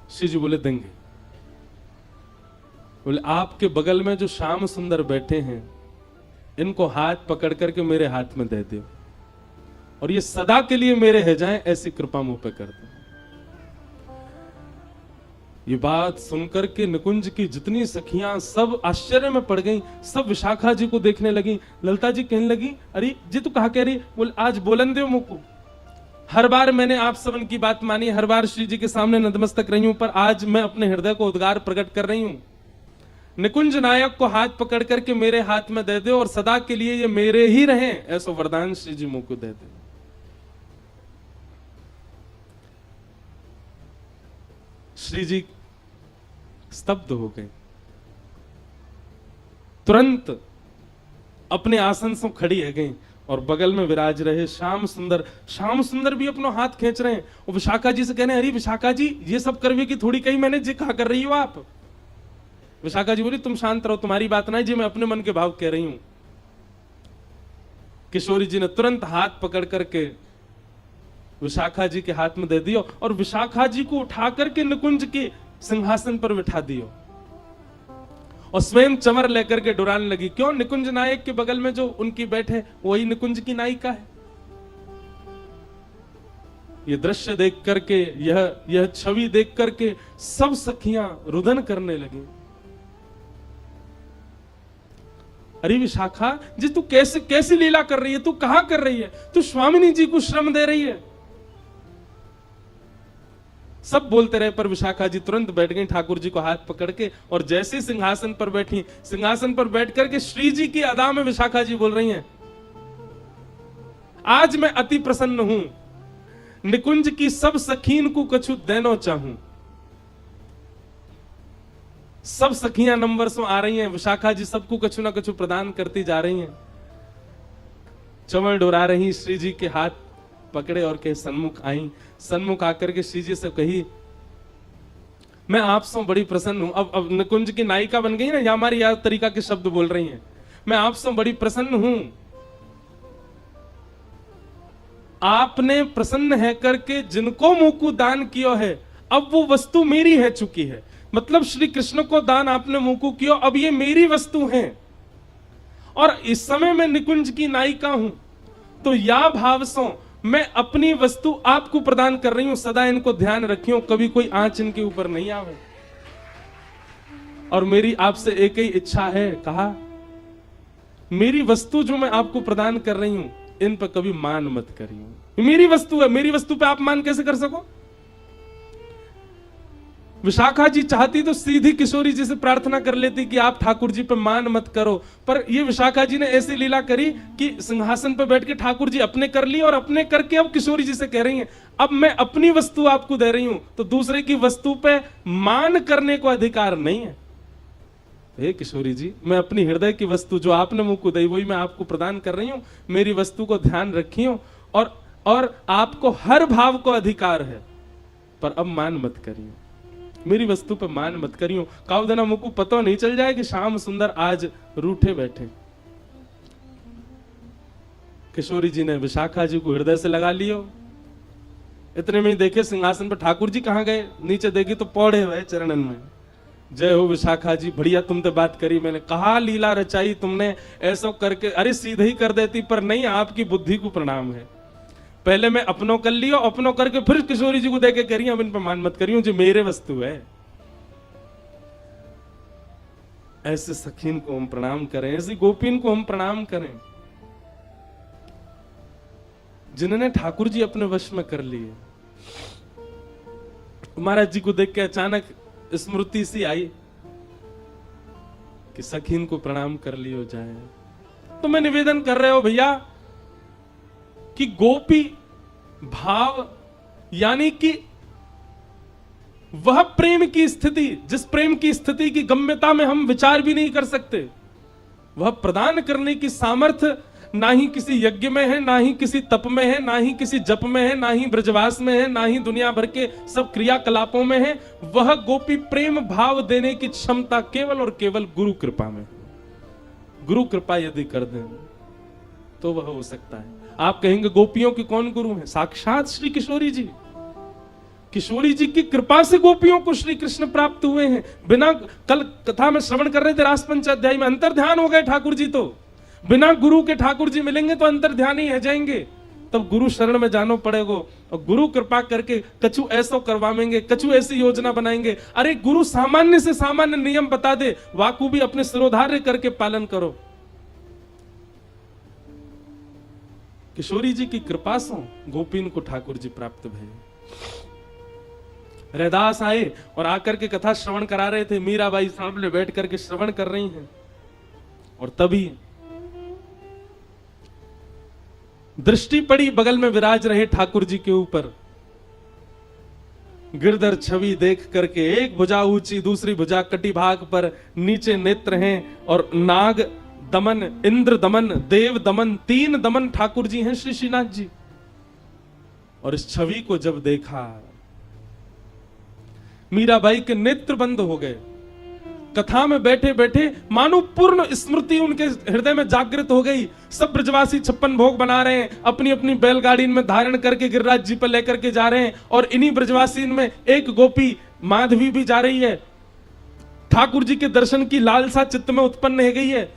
श्री जी बोले देंगे। बोले आपके बगल में जो श्याम सुंदर बैठे हैं, इनको हाथ पकड़ करके मेरे हाथ में दे दो, और ये सदा के लिए मेरे है जाएं, ऐसी कृपा मुंह पे कर दो। ये बात सुनकर के निकुंज की जितनी सखियां सब आश्चर्य में पड़ गईं, सब विशाखा जी को देखने लगी। ललिता जी कहने लगी, अरे जी तू कहा कह रही? बोल आज बोलन दो मुझको। हर बार मैंने आप सबन की बात मानी, हर बार श्री जी के सामने नतमस्तक रही हूं, पर आज मैं अपने हृदय को उद्गार प्रकट कर रही हूं। निकुंज नायक को हाथ पकड़ करके मेरे हाथ में दे दो, और सदा के लिए ये मेरे ही रहें, ऐसा वरदान श्री जी मुझको दे दे। श्री जी स्तब्ध हो गए। तुरंत अपने आसन से खड़ी है गई, और बगल में विराज रहे श्याम सुंदर भी अपना हाथ खींच रहे हैं। और विशाखा जी से कह रहे हैं, अरे विशाखा जी ये सब करवे की थोड़ी कही मैंने, जी कहा कर रही हो आप? विशाखा जी बोली, तुम शांत रहो, तुम्हारी बात नहीं जी, मैं अपने मन के भाव कह रही हूं। किशोरी जी ने तुरंत हाथ पकड़ करके विशाखा जी के हाथ में दे दियो, और विशाखा जी को उठा करके निकुंज के सिंहासन पर बिठा दियो, और स्वयं चमर लेकर के डुराने लगी। क्यों? निकुंज नायक के बगल में जो उनकी बैठे वही निकुंज की नायिका है। ये दृश्य देख करके, यह छवि देख करके सब सखियां रुदन करने लगी। अरे विशाखा जी तू कैसी लीला कर रही है? तू कहां कर रही है? तू स्वामिनी जी को श्रम दे रही है। सब बोलते रहे, पर विशाखा जी तुरंत बैठ गई ठाकुर जी को हाथ पकड़ के, और जैसे सिंहासन पर बैठी, सिंहासन पर बैठ करके श्री जी की अदा में विशाखा जी बोल रही हैं, आज मैं अति प्रसन्न हूं, निकुंज की सब सखीन को कछु देनो चाहूं। सब सखियां नंबर से आ रही हैं, विशाखा जी सबको कछु ना कछु प्रदान करती जा रही हैं। चमर डोरा रही, श्री जी के हाथ पकड़े और के सन्मुख आई। सन्मुख आकर के श्री जी से कही, मैं आपसे बड़ी प्रसन्न हूं। अब निकुंज की नायिका बन गई ना, या हमारी याद तरीका के शब्द बोल रही हैं। मैं आपसे बड़ी प्रसन्न हूं, आपने प्रसन्न है करके जिनको मुंह को दान किया है, अब वो वस्तु मेरी है चुकी है। मतलब श्री कृष्ण को दान आपने मुंह को किया, अब ये मेरी वस्तु है, और इस समय मैं निकुंज की नायिका हूं, तो या भाव से मैं अपनी वस्तु आपको प्रदान कर रही हूं। सदा इनको ध्यान रखियो, कभी कोई आंच इनके ऊपर नहीं आवे। और मेरी आपसे एक ही इच्छा है, कहा मेरी वस्तु जो मैं आपको प्रदान कर रही हूं, इन पर कभी मान मत करियो। मेरी वस्तु है, मेरी वस्तु पे आप मान कैसे कर सको? विशाखा जी चाहती तो सीधी किशोरी जी से प्रार्थना कर लेती कि आप ठाकुर जी पे मान मत करो, पर ये विशाखा जी ने ऐसी लीला करी कि सिंहासन पर बैठ के ठाकुर जी अपने कर ली, और अपने करके अब किशोरी जी से कह रही हैं, अब मैं अपनी वस्तु आपको दे रही हूं, तो दूसरे की वस्तु पे मान करने को अधिकार नहीं है। हे किशोरी जी, मैं अपनी हृदय की वस्तु जो आपने मुझको दी वही मैं आपको प्रदान कर रही हूं, मेरी वस्तु को ध्यान रखियो, और आपको हर भाव को अधिकार है, पर अब मान मत करिए। मेरी वस्तु पे मान मत करियो। कावदना मुझको पता नहीं चल जाए कि श्याम सुंदर आज रूठे बैठे। किशोरी जी ने विशाखा जी को हृदय से लगा लियो। इतने में ही देखे सिंहासन पर ठाकुर जी कहाँ गए, नीचे देखी तो पौड़े हुए चरणन में। जय हो विशाखा जी, बढ़िया तुम तो बात करी। मैंने कहा लीला रचाई तुमने, ऐसा करके अरे सीधे ही कर देती, पर नहीं, आपकी बुद्धि को प्रणाम है। पहले मैं अपनों कर लियो, अपनों करके फिर किशोरी जी को देके कह रही अब इन पर मान मत करियो, जो मेरे वस्तु है। ऐसे सखीन को हम प्रणाम करें, ऐसी गोपीन को हम प्रणाम करें, जिन्होंने ठाकुर जी अपने वश में कर लिए। महाराज जी को देख के अचानक स्मृति सी आई कि सखीन को प्रणाम कर लियो जाए। तो मैं निवेदन कर रहे हो भैया कि गोपी भाव यानी कि वह प्रेम की स्थिति, जिस प्रेम की स्थिति की गम्यता में हम विचार भी नहीं कर सकते, वह प्रदान करने की सामर्थ्य ना ही किसी यज्ञ में है, ना ही किसी तप में है, ना ही किसी जप में है, ना ही ब्रजवास में है, ना ही दुनिया भर के सब क्रियाकलापों में है। वह गोपी प्रेम भाव देने की क्षमता केवल और केवल गुरु कृपा में। गुरु कृपा यदि कर दें तो वह हो सकता है। आप कहेंगे गोपियों के कौन गुरु हैं? साक्षात श्री किशोरी जी। किशोरी जी की कृपा से गोपियों को श्री कृष्ण प्राप्त हुए हैं। बिना, कल कथा में श्रवण कर रहे थे रास पंचाध्याय में, अंतर ध्यान हो गए ठाकुर जी। तो बिना गुरु के ठाकुर जी मिलेंगे तो अंतर ध्यान ही रह जाएंगे। तब गुरु शरण में जानो पड़ेगा और गुरु कृपा करके कछु ऐसा करवाएंगे, कछु ऐसी योजना बनाएंगे। अरे गुरु सामान्य से सामान्य नियम बता दे, वाकु भी अपने सिरोधार्य करके पालन करो। किशोरी जी की कृपा से गोपीन को ठाकुर जी प्राप्त भये। रैदास आए और आकर के कथा श्रवण करा रहे थे। मीराबाई सामने बैठ करके श्रवण कर रही हैं और तभी दृष्टि पड़ी बगल में विराज रहे ठाकुर जी के ऊपर। गिरधर छवि देख करके एक भुजा ऊंची, दूसरी भुजा कटी भाग पर, नीचे नेत्र हैं और नाग दमन, इंद्र दमन, देव दमन, 3 दमन ठाकुर जी हैं श्री श्रीनाथ जी। और इस छवि को जब देखा मीराबाई के नेत्र बंद हो गए। कथा में बैठे बैठे मानो पूर्ण स्मृति उनके हृदय में जागृत हो गई। सब ब्रजवासी 56 भोग बना रहे हैं, अपनी अपनी बैलगाड़ी में धारण करके गिरिराज जी पर लेकर के जा रहे हैं। और इन्हीं ब्रजवासी में एक गोपी माधवी भी जा रही है। ठाकुर जी के दर्शन की लालसा चित्त में उत्पन्न हो गई है।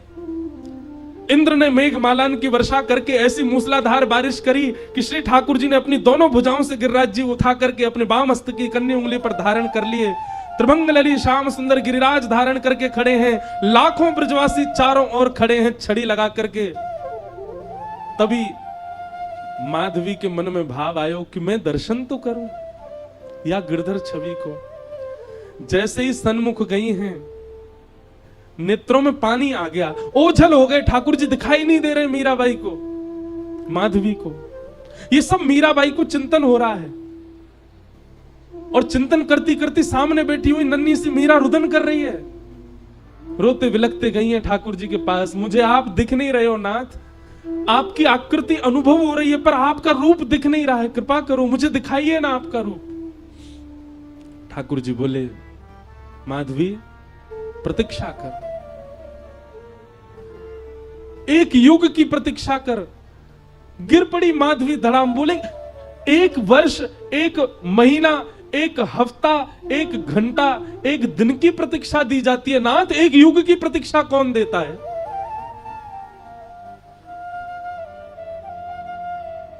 इंद्र ने मेघमालान की वर्षा करके ऐसी मूसलाधार बारिश करी कि श्री ठाकुर जी ने अपनी दोनों भुजाओं से गिरिराज जी उठा करके अपने बाम हस्त की कन्नी उंगली पर धारण कर लिए। त्रिभंग लली श्याम सुंदर गिरिराज धारण करके खड़े हैं। लाखों ब्रजवासी चारों ओर खड़े हैं छड़ी लगा करके। तभी माधवी के मन में भाव आयो कि मैं दर्शन तो करूं या गिरधर छवि को। जैसे ही सन्मुख गई हैं, नेत्रों में पानी आ गया, ओझल हो गए। ठाकुर जी दिखाई नहीं दे रहे मीराबाई को, माधवी को। ये सब मीराबाई को चिंतन हो रहा है। और चिंतन करती करती सामने बैठी हुई नन्ही सी मीरा रुदन कर रही है। रोते विलखते गई है ठाकुर जी के पास। मुझे आप दिख नहीं रहे हो नाथ, आपकी आकृति अनुभव हो रही है पर आपका रूप दिख नहीं रहा है, कृपा करो मुझे दिखाइए ना आपका रूप। ठाकुर जी बोले, माधवी प्रतीक्षा कर, एक युग की प्रतीक्षा कर। गिर पड़ी माधवी धड़ाम। बोले, 1 वर्ष, 1 महीना, 1 हफ्ता, 1 घंटा, 1 दिन की प्रतीक्षा दी जाती है नाथ, 1 युग की प्रतीक्षा कौन देता है?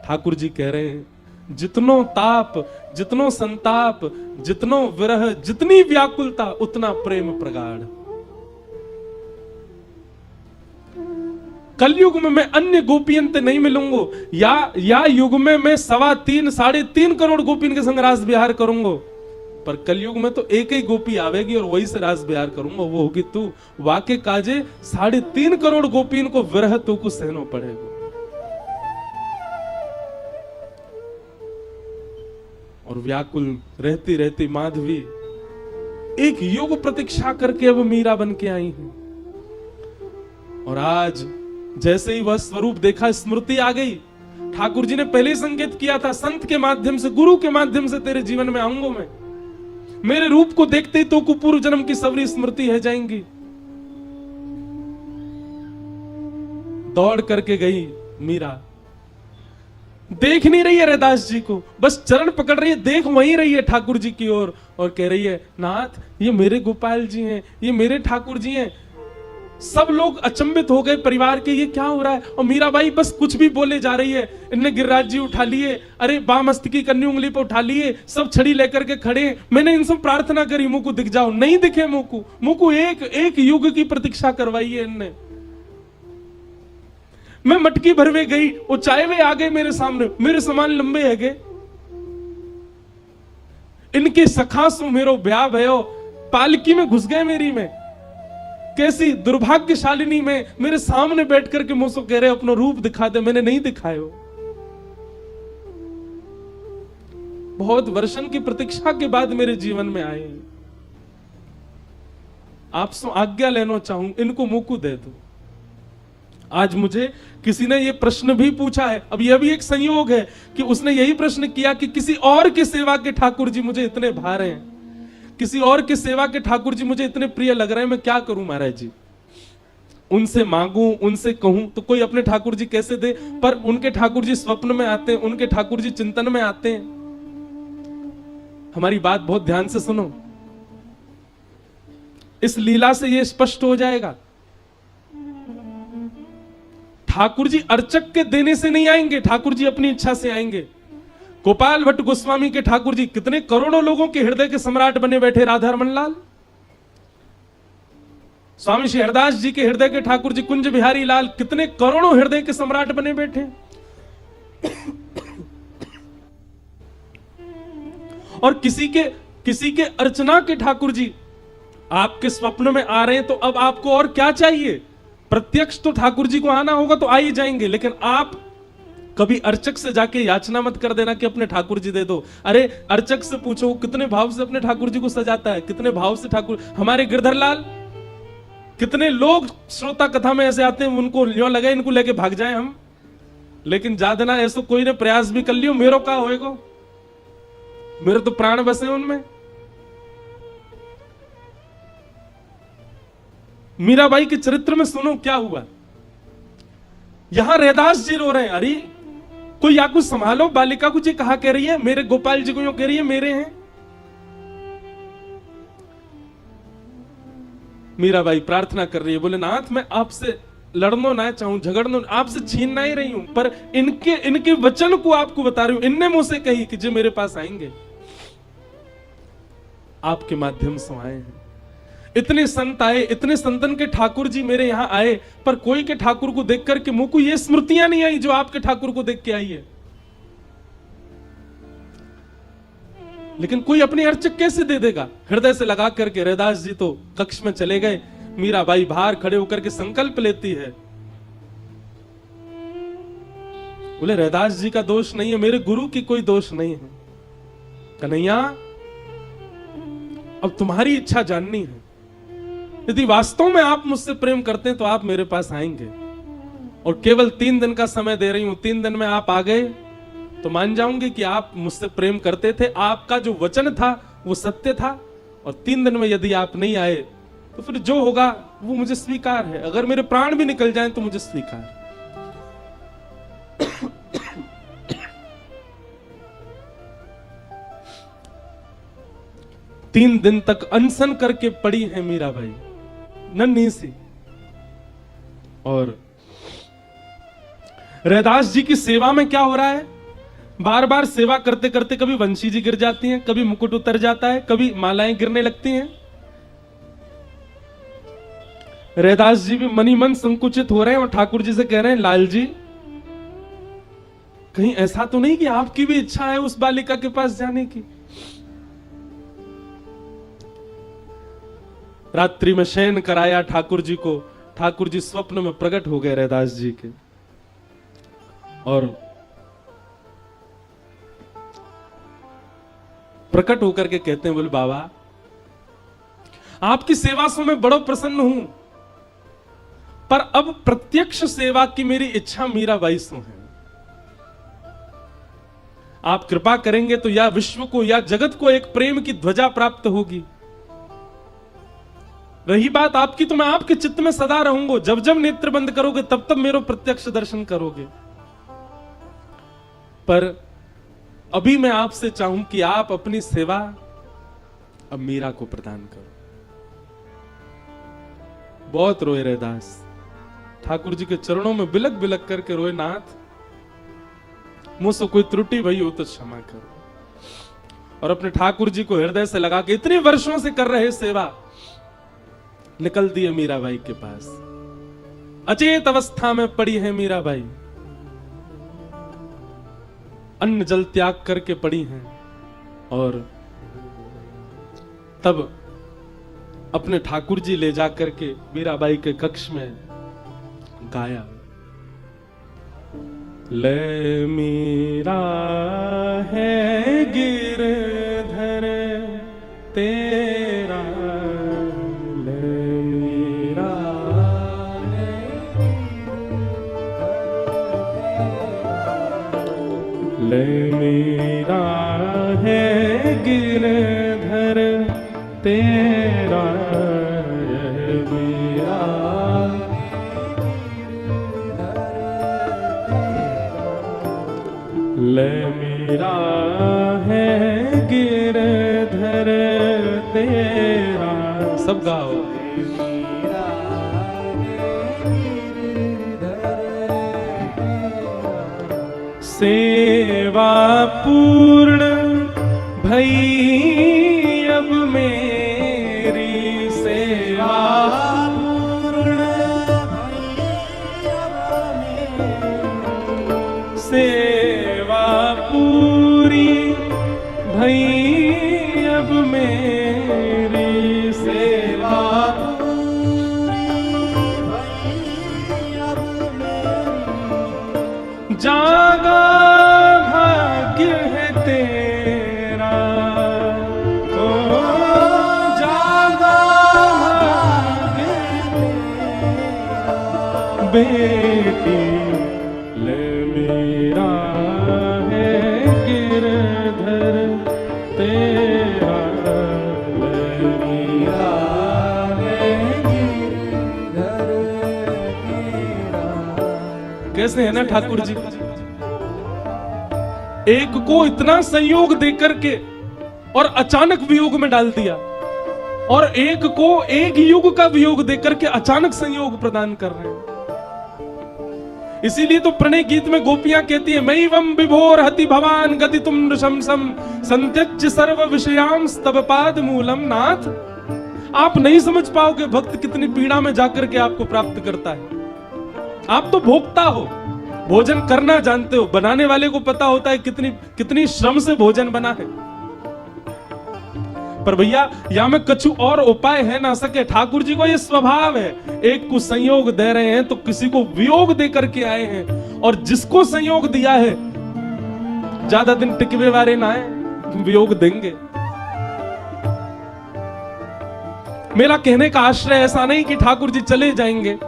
ठाकुर जी कह रहे हैं, जितनो ताप, जितनो संताप, जितनो विरह, जितनी व्याकुलता, उतना प्रेम प्रगाढ़। कलयुग में मैं अन्य गोपियंत नहीं मिलूंगा, या युग में मैं 3.25 साढ़े 3 करोड़ गोपियन के संग रास विहार करूंगा। पर कलयुग में तो एक ही गोपी आवेगी और वही से रास विहार करूंगा, वो होगी तू। वाके काजे 3.5 करोड़ गोपियन को विरह तू को सहनो पड़ेगा। और व्याकुल रहती रहती माधवी 1 युग प्रतीक्षा करके अब मीरा बन के आई है। और आज जैसे ही वह स्वरूप देखा, स्मृति आ गई। ठाकुर जी ने पहले ही संकेत किया था, संत के माध्यम से, गुरु के माध्यम से तेरे जीवन में आऊंगा मैं। मेरे रूप को देखते ही तो को पूर्व जन्म की सबरी स्मृति है जाएंगी। दौड़ करके गई मीरा, देख नहीं रही है रैदास जी को, बस चरण पकड़ रही है, देख वहीं रही है ठाकुर जी की ओर, और कह रही है नाथ ये मेरे गोपाल जी हैं, ये मेरे ठाकुर जी हैं। सब लोग अचंभित हो गए परिवार के, ये क्या हो रहा है। और मीराबाई बस कुछ भी बोले जा रही है। इनने गिरिराज जी उठा लिए, अरे बामस्तकी कन्नी उंगली पे उठा लिए, सब छड़ी लेकर के खड़े। मैंने इनसे प्रार्थना करी मुकु दिख जाओ, नहीं दिखे मुकु एक युग की प्रतीक्षा करवाई है इनने। मैं मटकी भरवे गई, वो चाय वे आ गए मेरे सामने, मेरे समान लंबे है गए। इनके सखा सु मेरो ब्याह भयो, पालकी में घुस गए मेरी में। कैसी दुर्भाग्यशालिनी में मेरे सामने बैठ करके मुझसे कह रहे अपना रूप दिखा दे, मैंने नहीं दिखायो। बहुत वर्षन की प्रतीक्षा के बाद मेरे जीवन में आए। आपसे आज्ञा लेना चाहूं, इनको मुकु दे दो। आज मुझे किसी ने ये प्रश्न भी पूछा है, अब यह भी एक संयोग है कि उसने यही प्रश्न किया कि किसी और की सेवा के ठाकुर जी मुझे इतने भा रहे हैं, किसी और की सेवा के ठाकुर जी मुझे इतने प्रिय लग रहे हैं, मैं क्या करूं महाराज जी। उनसे मांगू, उनसे कहूं तो कोई अपने ठाकुर जी कैसे दे, पर उनके ठाकुर जी स्वप्न में आते हैं, उनके ठाकुर जी चिंतन में आते हैं। हमारी बात बहुत ध्यान से सुनो, इस लीला से यह स्पष्ट हो जाएगा। ठाकुर जी अर्चक के देने से नहीं आएंगे, ठाकुर जी अपनी इच्छा से आएंगे। गोपाल भट्ट गोस्वामी के ठाकुर जी कितने करोड़ों लोगों के हृदय के सम्राट बने बैठे, राधा रमन लाल। स्वामी श्री हरदास जी के हृदय के ठाकुर जी कुंज बिहारी लाल कितने करोड़ों हृदय के सम्राट बने बैठे। और किसी के अर्चना के ठाकुर जी आपके स्वप्न में आ रहे हैं, तो अब आपको और क्या चाहिए। प्रत्यक्ष तो ठाकुर जी को आना होगा तो आ ही जाएंगे, लेकिन आप कभी अर्चक से जाके याचना मत कर देना कि अपने ठाकुर जी दे दो। अरे अर्चक से पूछो कितने भाव से अपने ठाकुर जी को सजाता है, कितने भाव से ठाकुर। हमारे गिरधर लाल, कितने लोग श्रोता कथा में ऐसे आते हैं, उनको यूं लगे इनको लेके भाग जाए हम, लेकिन जादना ऐसा कोई ने प्रयास भी कर लियो, मेरो का होएगा, मेरे तो प्राण बसे उनमें। मीराबाई के चरित्र में सुनो क्या हुआ। यहां रैदास जी रो रहे हैं, अरे कोई या कुछ संभालो, बालिका को जी कहा कह रही है, मेरे गोपाल जी को यूं कह रही है मेरे हैं। मीराबाई प्रार्थना कर रही है, बोले नाथ मैं आपसे लड़ना ना चाहूं, झगड़ना, आपसे छीनना ही रही हूं, पर इनके वचन को आपको बता रही हूं। इनने मुझसे कही कि जो मेरे पास आएंगे, आपके माध्यम से आए हैं। इतने संत आए, इतने संतन के ठाकुर जी मेरे यहां आए, पर कोई के ठाकुर को देख करके मुंह को ये स्मृतियां नहीं आई जो आपके ठाकुर को देख के आई है। लेकिन कोई अपनी अर्चक कैसे दे देगा। हृदय से लगा करके रैदास जी तो कक्ष में चले गए। मीराबाई बाहर खड़े होकर के संकल्प लेती है, बोले रैदास जी का दोष नहीं है, मेरे गुरु की कोई दोष नहीं है। कन्हैया अब तुम्हारी इच्छा जाननी है, यदि वास्तव में आप मुझसे प्रेम करते हैं तो आप मेरे पास आएंगे, और केवल 3 दिन का समय दे रही हूं। 3 दिन में आप आ गए तो मान जाऊंगे कि आप मुझसे प्रेम करते थे, आपका जो वचन था वो सत्य था। और 3 दिन में यदि आप नहीं आए तो फिर जो होगा वो मुझे स्वीकार है, अगर मेरे प्राण भी निकल जाएं तो मुझे स्वीकार है। 3 दिन तक अनशन करके पड़ी है मीराबाई नन्ही सी, और रैदास जी की सेवा में क्या हो रहा है, बार बार सेवा करते करते कभी वंशी जी गिर जाती हैं, कभी मुकुट उतर जाता है, कभी मालाएं गिरने लगती हैं। रैदास जी भी मनी मन संकुचित हो रहे हैं और ठाकुर जी से कह रहे हैं लाल जी कहीं ऐसा तो नहीं कि आपकी भी इच्छा है उस बालिका के पास जाने की। रात्रि में शयन कराया ठाकुर जी को, ठाकुर जी स्वप्न में प्रकट हो गए रैदास जी के, और प्रकट होकर के कहते हैं, बोले बाबा आपकी सेवा से मैं बड़ा प्रसन्न हूं, पर अब प्रत्यक्ष सेवा की मेरी इच्छा मीराबाई से है। आप कृपा करेंगे तो या विश्व को या जगत को एक प्रेम की ध्वजा प्राप्त होगी। रही बात आपकी, तो मैं आपके चित्त में सदा रहूंगा। जब जब नेत्र बंद करोगे तब तब मेरा प्रत्यक्ष दर्शन करोगे। पर अभी मैं आपसे चाहूं कि आप अपनी सेवा अब मीरा को प्रदान करो। बहुत रोए रैदास, ठाकुर जी के चरणों में बिलक बिलक करके रोए, नाथ मुझसे कोई त्रुटि भई हो तो क्षमा करो। और अपने ठाकुर जी को हृदय से लगा के इतने वर्षों से कर रहे सेवा, निकल दिए मीराबाई के पास। अचेत अवस्था में पड़ी है मीराबाई, अन्न जल त्याग करके पड़ी हैं। और तब अपने ठाकुर जी ले जाकर के मीराबाई के कक्ष में गाया, ले मीरा है गिरधर तेरा, ले मीरा है, ले मीरा है गिरधर तेरा, ले मीरा है गिरधर तेरा। सब गाओ। सेवा पूर्ण भई अब मेरी, सेवा पूर्ण भई अब मेरी, सेवा पूरी भई अब मेरी, सेवा पूरी भई अब मेरी, जागा भाग्य है तेरा, ओ जागा भाग्य तेरा, बेटी ले मीरा है गिरधर तेरा, ले मीरा है गिरधर तेरा। कैसे है ना ठाकुर जी, एक को इतना संयोग देकर के और अचानक वियोग में डाल दिया, और एक को एक युग का वियोग देकर के अचानक संयोग प्रदान कर रहे हैं। इसीलिए तो प्रणय गीत में गोपियां कहती है, मई वम विभोर हति भवान गति तुम नृशंसम संत्यज्य सर्व विषयांस तब पाद मूलम। नाथ, आप नहीं समझ पाओगे भक्त कितनी पीड़ा में जाकर के आपको प्राप्त करता है। आप तो भोक्ता हो, भोजन करना जानते हो, बनाने वाले को पता होता है कितनी श्रम से भोजन बना है। पर भैया या में कछु और उपाय है ना सके। ठाकुर जी को ये स्वभाव है, एक को संयोग दे रहे हैं तो किसी को वियोग दे करके आए हैं, और जिसको संयोग दिया है ज्यादा दिन टिकवे वाले ना है, वियोग देंगे। मेरा कहने का आश्रय ऐसा नहीं कि ठाकुर जी चले जाएंगे,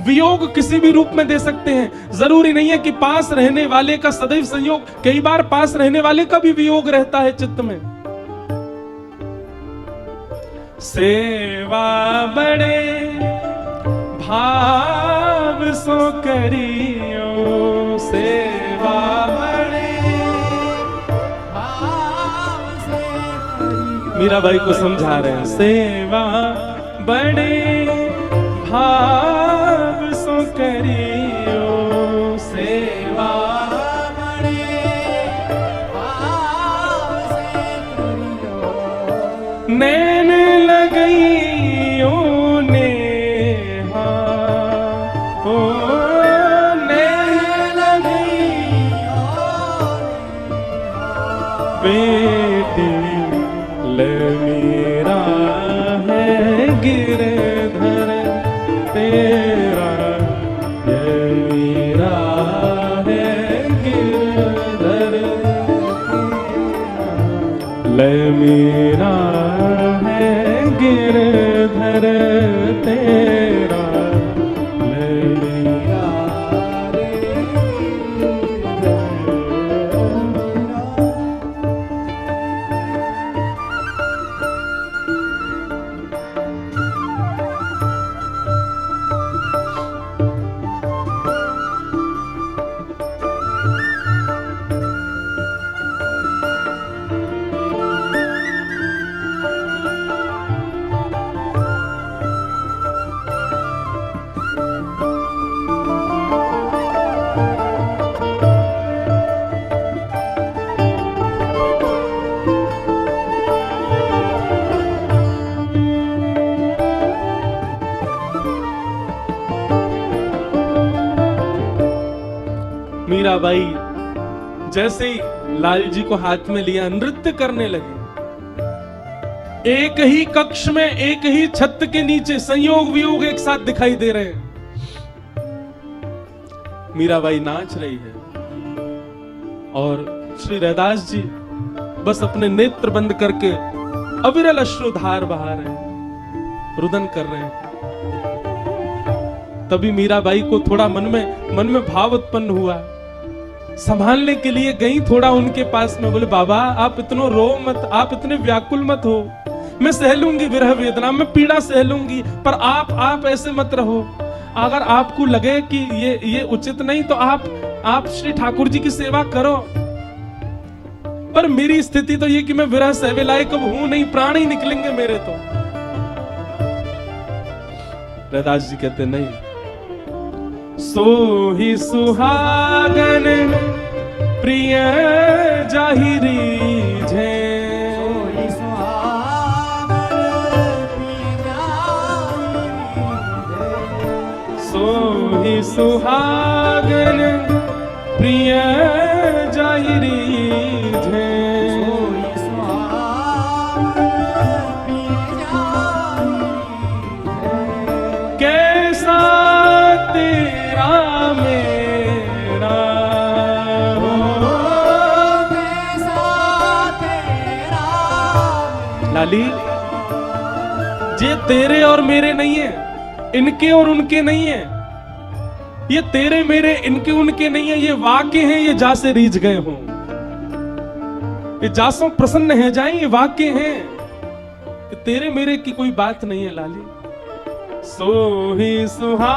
वियोग किसी भी रूप में दे सकते हैं। जरूरी नहीं है कि पास रहने वाले का सदैव संयोग, कई बार पास रहने वाले का भी वियोग रहता है चित्त में। सेवा बड़े भाव सो करियो, सेवा बड़े भाव से करियो। मीराबाई को समझा रहे हैं, सेवा बड़े भाव सो करियो, सेवा बड़े भाव से करियो। नैन लगइयो नेहा, ओ नैन लगइयो बेटी ले मीरा है गिरधर तेरा, ये मीरा है गिरधर ले मीरा है गिरधर तेरा, ले मीरा मीराबाई जैसे ही लाल जी को हाथ में लिया नृत्य करने लगे। एक ही कक्ष में, एक ही छत के नीचे संयोग वियोग एक साथ दिखाई दे रहे हैं। मीराबाई नाच रही है और श्री रैदास जी बस अपने नेत्र बंद करके अविरल अश्रुधार बहा रहे हैं, रुदन कर रहे हैं। तभी मीराबाई को थोड़ा मन में भाव उत्पन्न हुआ, संभालने के लिए गई थोड़ा उनके पास में, बोले बाबा आप इतना रो मत, आप इतने व्याकुल मत हो, मैं सह लूंगी विरह वेदना, मैं पीड़ा सह लूंगी, पर आप ऐसे मत रहो। अगर आपको लगे कि ये उचित नहीं तो आप श्री ठाकुर जी की सेवा करो, पर मेरी स्थिति तो ये कि मैं विरह सहवे लायक अब हूं नहीं, प्राण ही निकलेंगे मेरे तो। रैदास जी कहते नहीं, सो ही सुहागन प्रिय जाहि रीझे, सो ही सुहागन प्रिय जाहि रीझे, कैसा तेरा मेरा, लाली ये तेरे और मेरे नहीं है, इनके और उनके नहीं है, ये तेरे मेरे इनके उनके नहीं है, ये वाक्य हैं, ये जा से रीझ गए हों, ये जासों प्रसन्न है जाए, ये वाक्य हैं, ये तेरे मेरे की कोई बात नहीं है लाली। सो ही सुहा